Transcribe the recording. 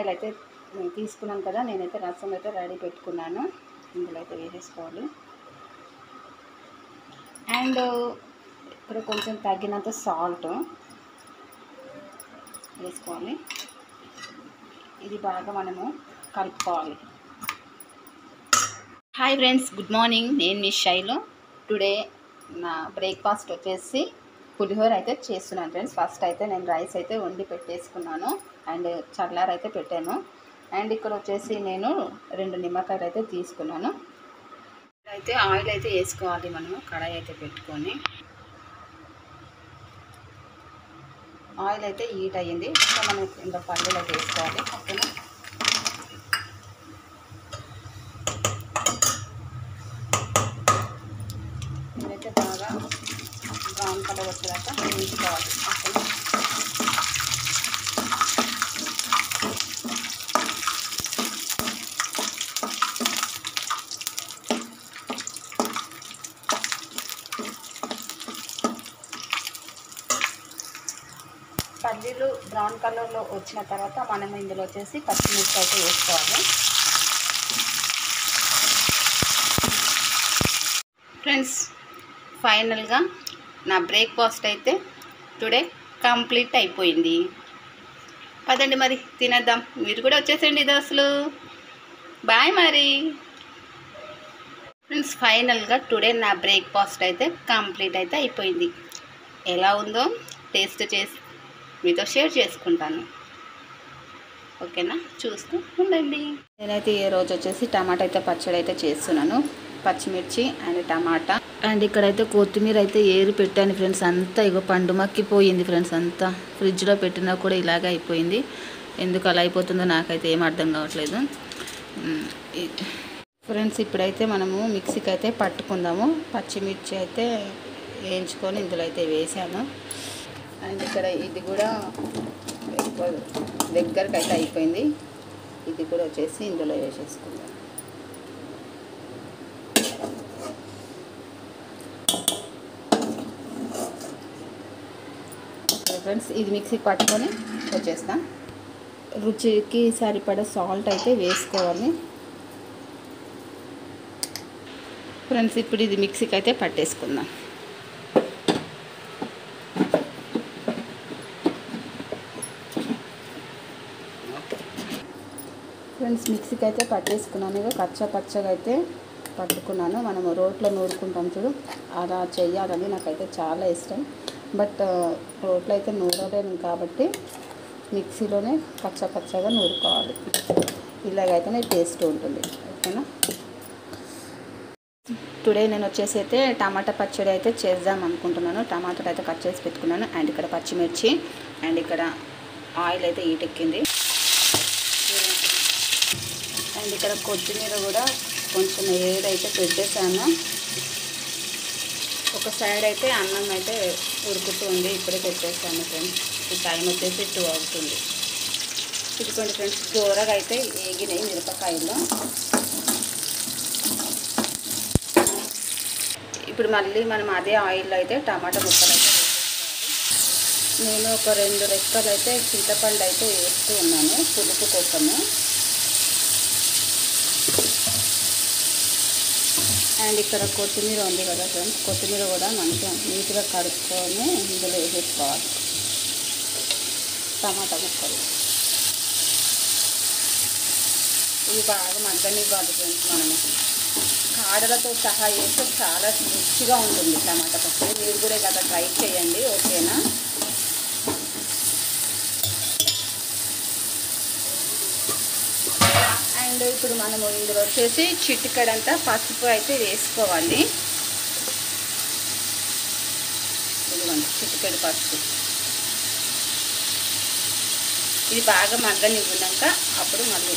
నిమ్మకాయలు అయితే తీసుకున్నాను కదా, నేనైతే రసం అయితే రెడీ పెట్టుకున్నాను. ఇందులో అయితే వేసేసుకోవాలి. అండ్ ఇక్కడ కొంచెం తగినంత సాల్ట్ వేసుకోవాలి. ఇది బాగా మనము కలుపుకోవాలి. Hi friends, good morning. నేను మీ శైలు. టుడే నా బ్రేక్ఫాస్ట్ వచ్చేసి పులిహోర అయితే చేస్తున్నాను ఫ్రెండ్స్. ఫస్ట్ అయితే నేను రైస్ అయితే వండి పెట్టేసుకున్నాను అండ్ చల్లారైతే పెట్టాను. అండ్ ఇక్కడ వచ్చేసి నేను 2 నిమ్మకాయలు అయితే తీసుకున్నాను. అయితే ఆయిల్ అయితే వేసుకోవాలి. మనము కడాయి అయితే పెట్టుకొని ఆయిల్ అయితే హీట్ అయ్యింది. ఇంకా మనం ఇందులో పల్లీలు అయితే వేసుకోవాలి. ఓకేనా. ఇదైతే బాగా బ్రౌన్ కలర్ వచ్చేదాకా వేయించుకోవాలి. ఓకేనా. పల్లీలు బ్రౌన్ కలర్లో వచ్చిన తర్వాత మనం ఇందులో వచ్చేసి పచ్చిమిర్చి అయితే వేసుకోవాలి. ఫ్రెండ్స్, ఫైనల్గా నా బ్రేక్ఫాస్ట్ అయితే టుడే కంప్లీట్ అయిపోయింది. పదండి మరి తినేద్దాం. మీరు కూడా వచ్చేసండి దోస్తులు. బాయ్ మరి. ఫ్రెండ్స్, ఫైనల్గా టుడే నా బ్రేక్ఫాస్ట్ అయితే కంప్లీట్ అయితే అయిపోయింది. ఎలా ఉందో టేస్ట్ చేసి మీతో షేర్ చేసుకుంటాను. ఓకేనా, చూస్తూ ఉండండి. నేనైతే ఈ రోజు వచ్చేసి టమాటా అయితే పచ్చడి అయితే చేస్తున్నాను. పచ్చిమిర్చి అండ్ టమాటా అండ్ ఇక్కడైతే కొత్తిమీర అయితే ఏరి పెట్టాను ఫ్రెండ్స్. అంతా ఇగో పండు మక్కిపోయింది ఫ్రెండ్స్. అంతా ఫ్రిడ్జ్లో పెట్టినా కూడా ఇలాగే అయిపోయింది. ఎందుకు అలా అయిపోతుందో నాకైతే ఏం అర్థం కావట్లేదు ఫ్రెండ్స్. ఇప్పుడైతే మనము మిక్సీకి అయితే పట్టుకుందాము. పచ్చిమిర్చి అయితే వేయించుకొని ఇందులో అయితే వేసాను. అండ్ ఇక్కడ ఇది కూడా దగ్గరకు అయితే అయిపోయింది. ఇది కూడా వచ్చేసి ఇందులో వేసేసుకుందాం. ఫ్రెండ్స్, ఇది మిక్సీకి పట్టుకొని వచ్చేస్తాం. రుచికి సరిపడా సాల్ట్ అయితే వేసుకోవాలి ఫ్రెండ్స్. ఇప్పుడు ఇది మిక్సీకి అయితే పట్టేసుకుందాం. ఫ్రెండ్స్, మిక్సీకి అయితే పట్టేసుకున్నాను. ఇక కచ్చా పచ్చగా అయితే పట్టుకున్నాను. మనము రోట్లో నూరుకుంటాం చూడు, అలా చెయ్యాలని నాకైతే చాలా ఇష్టం. బట్ రోట్లో అయితే నూరలేను కాబట్టి మిక్సీలోనే కచ్చా పచ్చగా నూరుకోవాలి. ఇలాగైతేనే టేస్ట్ ఉంటుంది. ఓకేనా. టుడే నేను వచ్చేసి అయితే టమాటా పచ్చడి అయితే చేద్దాం అనుకుంటున్నాను. టమాటాలు అయితే కట్ చేసి పెట్టుకున్నాను. అండ్ ఇక్కడ పచ్చిమిర్చి అండ్ ఇక్కడ ఆయిల్ అయితే ఈటెక్కింది. అండ్ ఇక్కడ కొత్తిమీర కూడా కొంచెం ఏదైతే పెట్టేసాను. ఒక సైడ్ అయితే అన్నం అయితే ఉడుకుతుంది. ఇప్పుడే పెట్టేసాను ఫ్రెండ్స్. ఈ టైం వచ్చేసి 2 అవుతుంది. ఇదిగోండి ఫ్రెండ్స్, దూరగా అయితే ఏగినాయి మిరపకాయలు. ఇప్పుడు మళ్ళీ మనం అదే ఆయిల్లో అయితే టమాటా ముక్కలు అయితే వేసేసుకోవాలి. నేను ఒక 2 రెక్కలు అయితే చింతపండు అయితే వేస్తూ ఉన్నాను పులుపు కోసము. అండ్ ఇక్కడ కొత్తిమీర ఉంది కదా ఫ్రెండ్స్, కొత్తిమీర కూడా మంచిగా నీట్గా కడుక్కొని ఇందులో వేసేసుకోవాలి. టమాటా ముక్కలు ఇవి బాగా మగ్గనివ్వాలి ఫ్రెండ్స్. మనము కాడలతో సహా వేస్తే చాలా రుచిగా ఉంటుంది టమాటా పచ్చడి. మీరు కూడా కదా ట్రై చేయండి. ఓకేనా. అండ్ ఇప్పుడు మనము ఇందులో వచ్చేసి చిటికెడంతా పసుపు అయితే వేసుకోవాలి. ఇదిగోండి చిటికెడు పసుపు. ఇది బాగా మగ్గనివ్వనాక అప్పుడు మళ్ళీ